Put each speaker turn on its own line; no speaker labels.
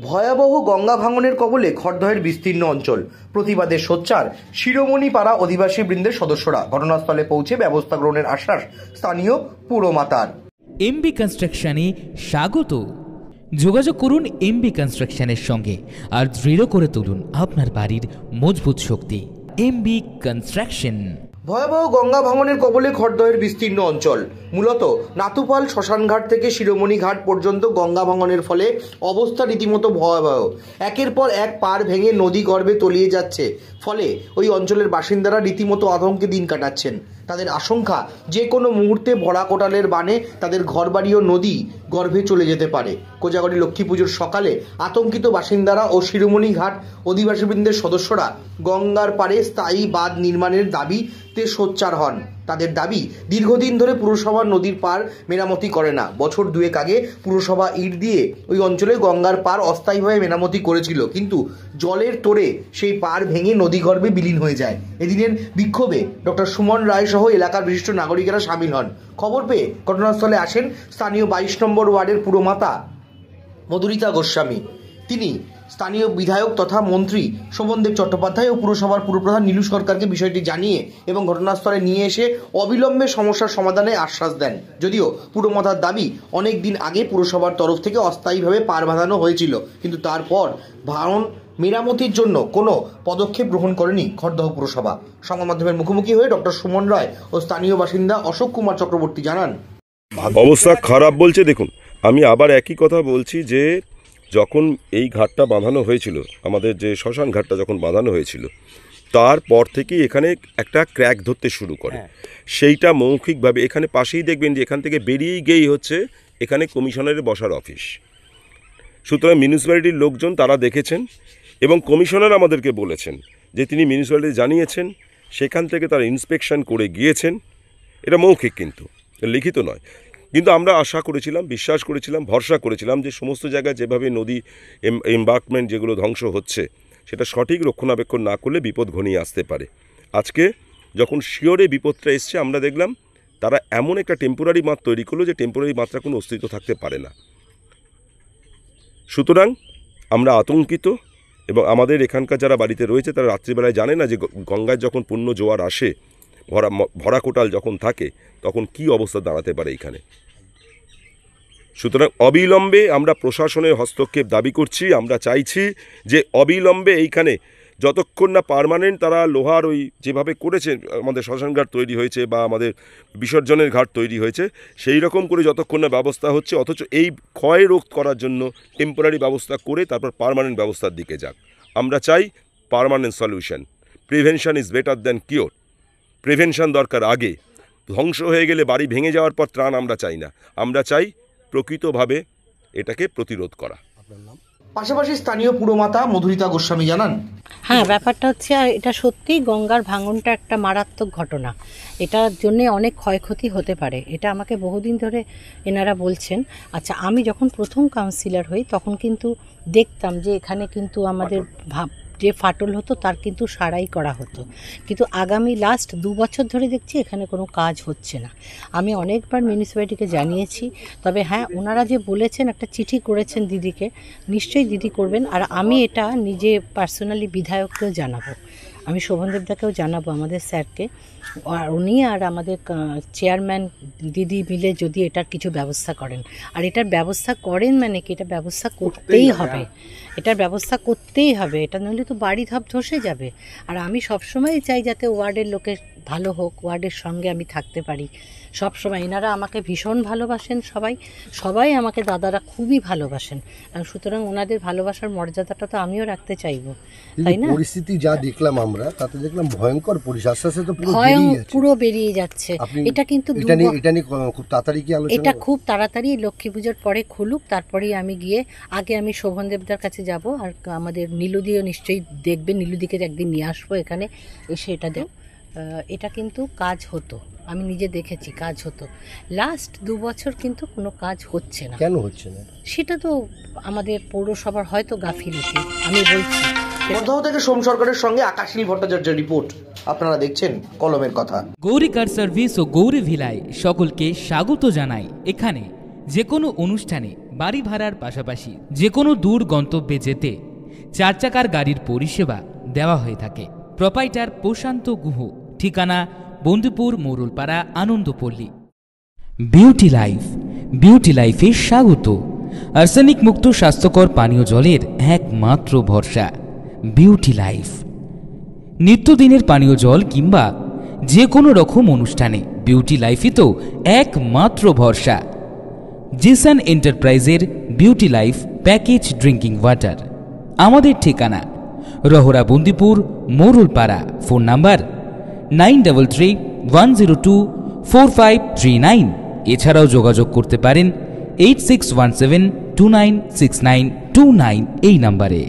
ভয়াবহ গঙ্গা ভাঙনের কবলে খড়দহের বিস্তীর্ণ অঞ্চল। প্রতিবাদে সোচ্চার শিরোমণি পাড়া অধিবাসী বৃন্দের সদস্যরা। ঘটনাস্থলে পৌঁছে ব্যবস্থা গ্রহণের আশ্বাস স্থানীয় পুরমাতার।
এমবি কনস্ট্রাকশনে স্বাগত। যোগাযোগ করুন এমবি কনস্ট্রাকশনের সঙ্গে আর দৃঢ় করে তুলুন আপনার বাড়ির মজবুত শক্তি। MB construction.
ভয়াবহ গঙ্গা ভাঙনের কবলে খড়দহের বিস্তীর্ণ অঞ্চল। মূলত নাতুপাল শ্মশানঘাট থেকে শিরোমণি ঘাট পর্যন্ত গঙ্গা ভাঙনের ফলে অবস্থা রীতিমতো ভয়াবহ। একের পর এক পাড় ভেঙে নদী গর্ভে তলিয়ে যাচ্ছে। ফলে ওই অঞ্চলের বাসিন্দারা রীতিমতো আতঙ্কে দিন কাটাচ্ছেন। তাদের আশঙ্কা যে কোনো মুহূর্তে ভরা কোটালের বানে তাদের ঘরবাড়ি ও নদী গর্ভে চলে যেতে পারে। কোজাগরী লক্ষ্মী পুজোর সকালে আতঙ্কিত বাসিন্দারা ও শিরোমণি ঘাট অধিবাসীবৃন্দের সদস্যরা গঙ্গার পাড়ে স্থায়ী বাঁধ নির্মাণের দাবিতে সোচ্চার হন। তাদের দাবি, দীর্ঘদিন ধরে পুরসভা নদীর পাড় মেরামতি করে না। বছর দুয়েক আগে পুরসভা ইট দিয়ে ওই অঞ্চলে গঙ্গার পাড় অস্থায়ীভাবে মেরামতি করেছিল, কিন্তু জলের তোড়ে সেই পাড় ভেঙে নদীগর্ভে বিলীন হয়ে যায়। এদিনের বিক্ষোভে ডক্টর সুমন রায় সহ এলাকার বিশিষ্ট নাগরিকেরা সামিল হন। খবর পেয়ে ঘটনাস্থলে আসেন স্থানীয় 22 নম্বর ওয়ার্ডের পুরমাতা মধুরিতা গোস্বামী। তিনি স্থানীয় বিধায়ক তথা মন্ত্রী শোভনদেব চট্টোপাধ্যায় ও পুরসভার পুরপ্রধান নীলু সরকারকে বিষয়টি জানিয়ে এবং ঘটনাস্থলে নিয়ে এসে অবিলম্বে সমস্যার সমাধানে আশ্বাস দেন। যদিও পুরমাতার দাবি, অনেক দিন আগে পুরসভার তরফ থেকে অস্থায়ীভাবে পাড় বাঁধানো হয়েছিল, কিন্তু তারপর ভাঙন মেরামতির জন্য কোনো পদক্ষেপ গ্রহণ করেনি খড়দহ পুরসভা। সংবাদ মাধ্যমের মুখোমুখি হয়ে ডক্টর সুমন রায় ও স্থানীয় বাসিন্দা অশোক কুমার চক্রবর্তী জানান,
অবস্থা খারাপ বলছে। দেখুন, আমি আবার একই কথা বলছি যে যখন এই ঘাটটা বাঁধানো হয়েছিল, আমাদের যে শ্মশান ঘাটটা যখন বাঁধানো হয়েছিল, তারপর থেকেই এখানে একটা ক্র্যাক ধরতে শুরু করে। সেইটা মৌখিকভাবে এখানে পাশেই দেখবেন যে এখান থেকে বেরিয়েই গিয়েই হচ্ছে এখানে কমিশনারের বসার অফিস। সুতরাং মিউনিসিপ্যালিটির লোকজন তারা দেখেছেন এবং কমিশনার আমাদেরকে বলেছেন যে তিনি মিউনিসিপ্যালিটি জানিয়েছেন, সেখান থেকে তারা ইন্সপেকশন করে গিয়েছেন। এটা মৌখিক, কিন্তু লিখিত নয়। কিন্তু আমরা আশা করেছিলাম, বিশ্বাস করেছিলাম, ভরসা করেছিলাম যে সমস্ত জায়গায় যেভাবে নদী এমবার্কমেন্ট যেগুলো ধ্বংস হচ্ছে, সেটা সঠিক রক্ষণাবেক্ষণ না করলে বিপদ ঘনিয়ে আসতে পারে। আজকে যখন শিওরে বিপদটা এসছে, আমরা দেখলাম তারা এমন একটা টেম্পোরারি বাঁধ তৈরি করলো যে টেম্পোরারি বাঁধটা কোনো অস্তিত্ব থাকতে পারে না। সুতরাং আমরা আতঙ্কিত এবং আমাদের এখানকার যারা বাড়িতে রয়েছে তারা রাত্রিবেলায় জানে না যে গঙ্গায় যখন পূর্ণ জোয়ার আসে, ভরা কোটাল যখন থাকে, তখন কি অবস্থা দাঁড়াতে পারে এখানে। সুতরাং অবিলম্বে আমরা প্রশাসনের হস্তক্ষেপ দাবি করছি। আমরা চাইছি যে অবিলম্বে এইখানে যতক্ষণ না পার্মানেন্ট তারা লোহার ওই যেভাবে করেছে আমাদের শ্মশানঘাট তৈরি হয়েছে বা আমাদের বিসর্জনের ঘাট তৈরি হয়েছে, সেই রকম করে যতক্ষণ না ব্যবস্থা হচ্ছে, অথচ এই ক্ষয় রোধ করার জন্য টেম্পোরারি ব্যবস্থা করে তারপর পার্মানেন্ট ব্যবস্থার দিকে যাক। আমরা চাই permanent solution. Prevention is better than cure. Prevention দরকার আগে। ধ্বংস হয়ে গেলে বাড়ি ভেঙে যাওয়ার পর ত্রাণ আমরা চাই না। আমরা চাই প্রকৃতভাবে এটাকে প্রতিরোধ করা।
পাশাপাশি স্থানীয় পুরমাতা মধুরিতা গোস্বামী জানান,
হ্যাঁ, ব্যাপারটা হচ্ছে এটা সত্যিই গঙ্গার ভাঙনটা একটা মারাত্মক ঘটনা। এটার জন্যে অনেক ক্ষয়ক্ষতি হতে পারে, এটা আমাকে বহুদিন ধরে এনারা বলছেন। আচ্ছা, আমি যখন প্রথম কাউন্সিলর হই তখন কিন্তু দেখতাম যে এখানে কিন্তু আমাদের যে ফাটল হতো তার কিন্তু সারাই করা হতো, কিন্তু আগামী লাস্ট 2 বছর ধরে দেখছি এখানে কোনো কাজ হচ্ছে না। আমি অনেকবার মিউনিসিপ্যালিটিকে জানিয়েছি, তবে হ্যাঁ, ওনারা যে বলেছেন একটা চিঠি করেছেন দিদিকে, নিশ্চয়ই দিদি করবেন। আর আমি এটা নিজে পার্সোনালি বিধায়ককেও জানাবো, আমি শোভনদেবদাকেও জানাবো, আমাদের স্যারকে। আর উনি আর আমাদের চেয়ারম্যান দিদি মিলে যদি এটার কিছু ব্যবস্থা করেন, আর এটার ব্যবস্থা করেন মানে কি, এটা ব্যবস্থা করতেই হবে, এটার ব্যবস্থা করতেই হবে। এটা নইলে তো বাড়ি ধাপ ধসে যাবে। আর আমি সবসময় চাই যাতে ওয়ার্ডের লোকের ভালো হোক, ওয়ার্ডের সঙ্গে আমি থাকতে পারি সব সময়। এনারা আমাকে ভীষণ ভালোবাসেন, সবাই আমাকে দাদারা খুবই ভালোবাসেন। সুতরাং ওনাদের ভালোবাসার মর্যাদাটা তো আমিও রাখতে চাইবো, তাই না?
পরিস্থিতি যা দেখলাম আমরা, তাতে দেখলাম ভয়ঙ্কর পরিস্থিতি, তো
পুরো বেরিয়ে যাচ্ছে। এটা কিন্তু
এটা নিয়ে খুব তাড়াতাড়ি কি আলোচনা?
এটা খুব তাড়াতাড়ি লক্ষ্মী পুজোর পরে খুলুক, তারপরেই আমি গিয়ে আগে আমি শোভনদেবদার কাছে যাব। আর আমাদের নীলুদিও নিশ্চয়ই দেখবে, নীলুদিকে একদিন নিয়ে আসবো এখানে, এসে এটা দেব। এটা কিন্তু কাজ হতো, আমি নিজে দেখেছি কাজ হতো। লাস্ট 2 বছর কিন্তু কোনো কাজ হচ্ছে না।
কেন হচ্ছে না?
সেটা তো আমাদের পৌরসভার হয়তো গাফিলতি, আমি বলছি।
খড়দহ থেকে সোম সরকারের সঙ্গে আকাশনীল ভট্টাচার্যের রিপোর্ট। আপনারা দেখছেন কলমের কথা।
গৌরী কার সার্ভিস ও গৌরী ভিলায় সকলকে স্বাগত জানাই। এখানে যে কোনো অনুষ্ঠানে বাড়ি ভাড়ার পাশাপাশি যে কোনো দূর গন্তব্যে যেতে 4 চাকার গাড়ির পরিষেবা দেওয়া হয়ে থাকে। প্রোপাইটার প্রশান্ত গুহ, ঠিকানা Bandipur Morulpara, Anandapalli. Beauty Life, Beauty লাইফে স্বাগত। আর্সেনিক মুক্ত স্বাস্থ্যকর পানীয় জলের একমাত্র ভরসা বিউটি লাইফ। নিত্যদিনের পানীয় জল কিংবা যে কোনো রকম অনুষ্ঠানে বিউটি লাইফই তো একমাত্র ভরসা। জিসান এন্টারপ্রাইজের Beauty Life package drinking water. আমাদের ঠিকানা রহরা, বন্দীপুর মোরুলপাড়া। Phone number 9331024539। এছাড়াও যোগাযোগ করতে পারেন 8617296929 এই নাম্বারে।